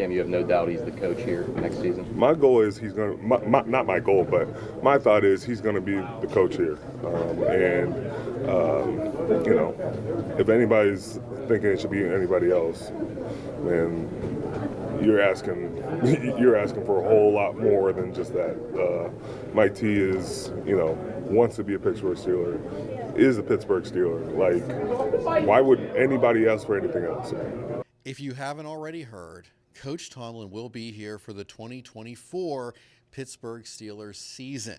Cam, you have no doubt he's the coach here next season. My goal is he's going to, not my goal, but my thought is he's going to be the coach here. If anybody's thinking it should be anybody else, then you're asking for a whole lot more than just that. Mike T is, wants to be a Pittsburgh Steeler, is a Pittsburgh Steeler. Like, why would anybody ask for anything else? If you haven't already heard, Coach Tomlin will be here for the 2024 Pittsburgh Steelers season.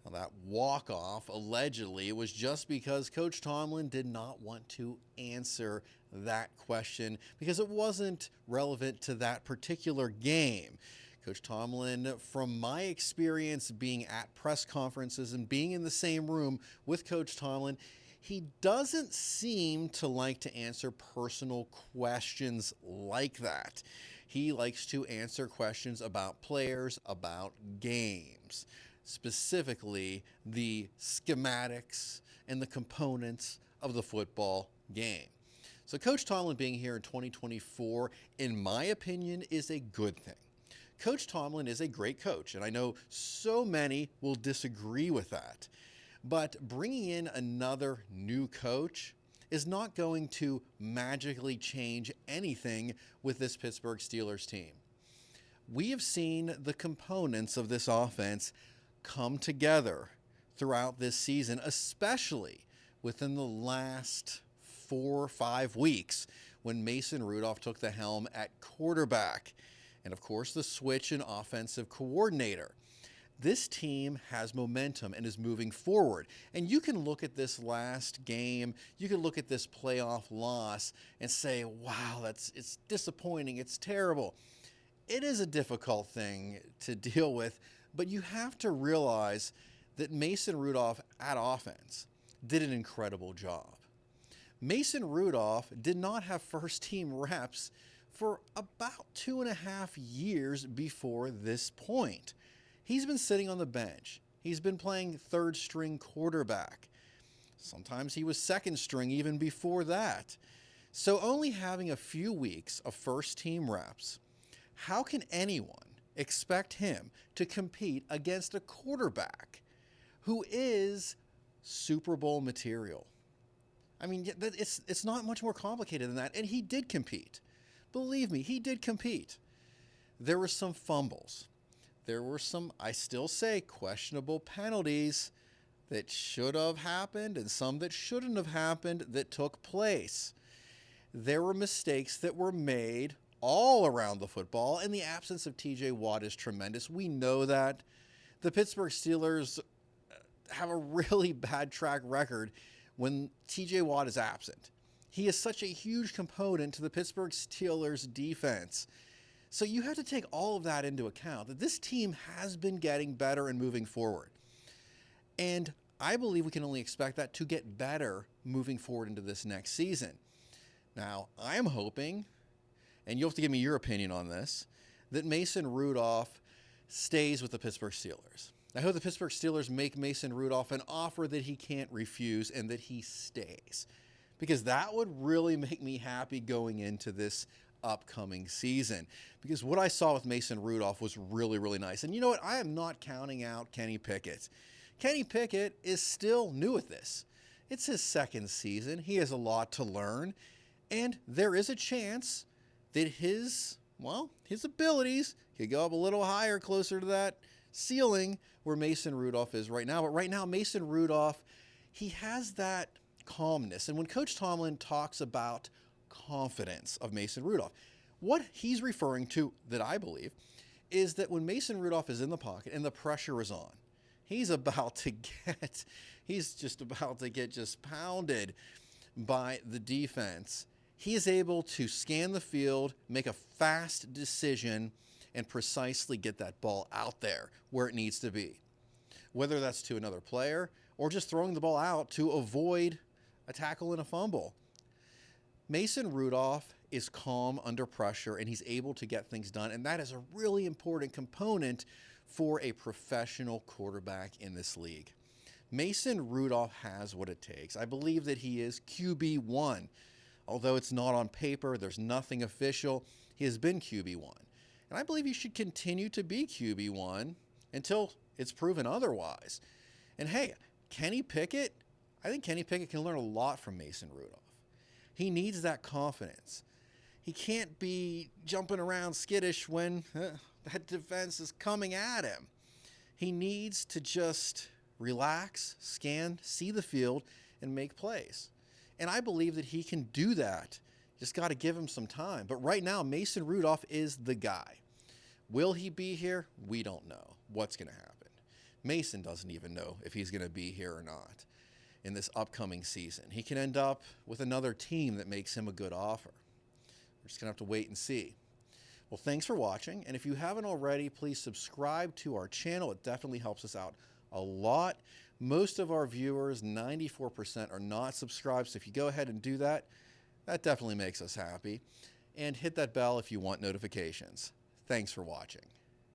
Now, that walk-off, allegedly, was just because Coach Tomlin did not want to answer that question because it wasn't relevant to that particular game. Coach Tomlin, from my experience being at press conferences and being in the same room with Coach Tomlin, he doesn't seem to like to answer personal questions like that. He likes to answer questions about players, about games, specifically the schematics and the components of the football game. So Coach Tomlin being here in 2024, in my opinion, is a good thing. Coach Tomlin is a great coach, and I know so many will disagree with that. But bringing in another new coach is not going to magically change anything with this Pittsburgh Steelers team. We have seen the components of this offense come together throughout this season, especially within the last 4 or 5 weeks when Mason Rudolph took the helm at quarterback. And of course, the switch in offensive coordinator. This team has momentum and is moving forward. And you can look at this last game, you can look at this playoff loss and say, wow, it's disappointing, it's terrible. It is a difficult thing to deal with, but you have to realize that Mason Rudolph at offense did an incredible job. Mason Rudolph did not have first team reps for about 2.5 years before this point. He's been sitting on the bench. He's been playing third string quarterback. Sometimes he was second string even before that. So only having a few weeks of first team reps, how can anyone expect him to compete against a quarterback who is Super Bowl material? I mean, it's not much more complicated than that. And he did compete. Believe me, he did compete. There were some fumbles. There were some, I still say, questionable penalties that should have happened and some that shouldn't have happened that took place. There were mistakes that were made all around the football, and the absence of TJ Watt is tremendous. We know that. The Pittsburgh Steelers have a really bad track record when TJ Watt is absent. He is such a huge component to the Pittsburgh Steelers defense. So you have to take all of that into account, that this team has been getting better and moving forward. And I believe we can only expect that to get better moving forward into this next season. Now, I'm hoping, and you'll have to give me your opinion on this, that Mason Rudolph stays with the Pittsburgh Steelers. I hope the Pittsburgh Steelers make Mason Rudolph an offer that he can't refuse and that he stays, because that would really make me happy going into this upcoming season, because what I saw with Mason Rudolph was really, really nice. And you know what? I am not counting out Kenny Pickett. Kenny Pickett is still new at this. It's his second season. He has a lot to learn, and there is a chance that his abilities could go up a little higher, closer to that ceiling where Mason Rudolph is right now. But right now, Mason Rudolph, he has that calmness. And when Coach Tomlin talks about confidence of Mason Rudolph, what he's referring to, that I believe, is that when Mason Rudolph is in the pocket and the pressure is on, he's just about to get pounded by the defense. He is able to scan the field, make a fast decision, and precisely get that ball out there where it needs to be, whether that's to another player or just throwing the ball out to avoid a tackle and a fumble. Mason Rudolph is calm under pressure, and he's able to get things done, and that is a really important component for a professional quarterback in this league. Mason Rudolph has what it takes. I believe that he is QB1. Although it's not on paper, there's nothing official, he has been QB1. And I believe he should continue to be QB1 until it's proven otherwise. And hey, Kenny Pickett, I think Kenny Pickett can learn a lot from Mason Rudolph. He needs that confidence. He can't be jumping around skittish when that defense is coming at him. He needs to just relax, scan, see the field, and make plays. And I believe that he can do that. Just got to give him some time. But right now, Mason Rudolph is the guy. Will he be here? We don't know what's going to happen. Mason doesn't even know if he's going to be here or not in this upcoming season. He can end up with another team that makes him a good offer. We're just going to have to wait and see. Well, thanks for watching. And if you haven't already, please subscribe to our channel. It definitely helps us out a lot. Most of our viewers, 94%, are not subscribed. So if you go ahead and do that, that definitely makes us happy. And hit that bell if you want notifications. Thanks for watching.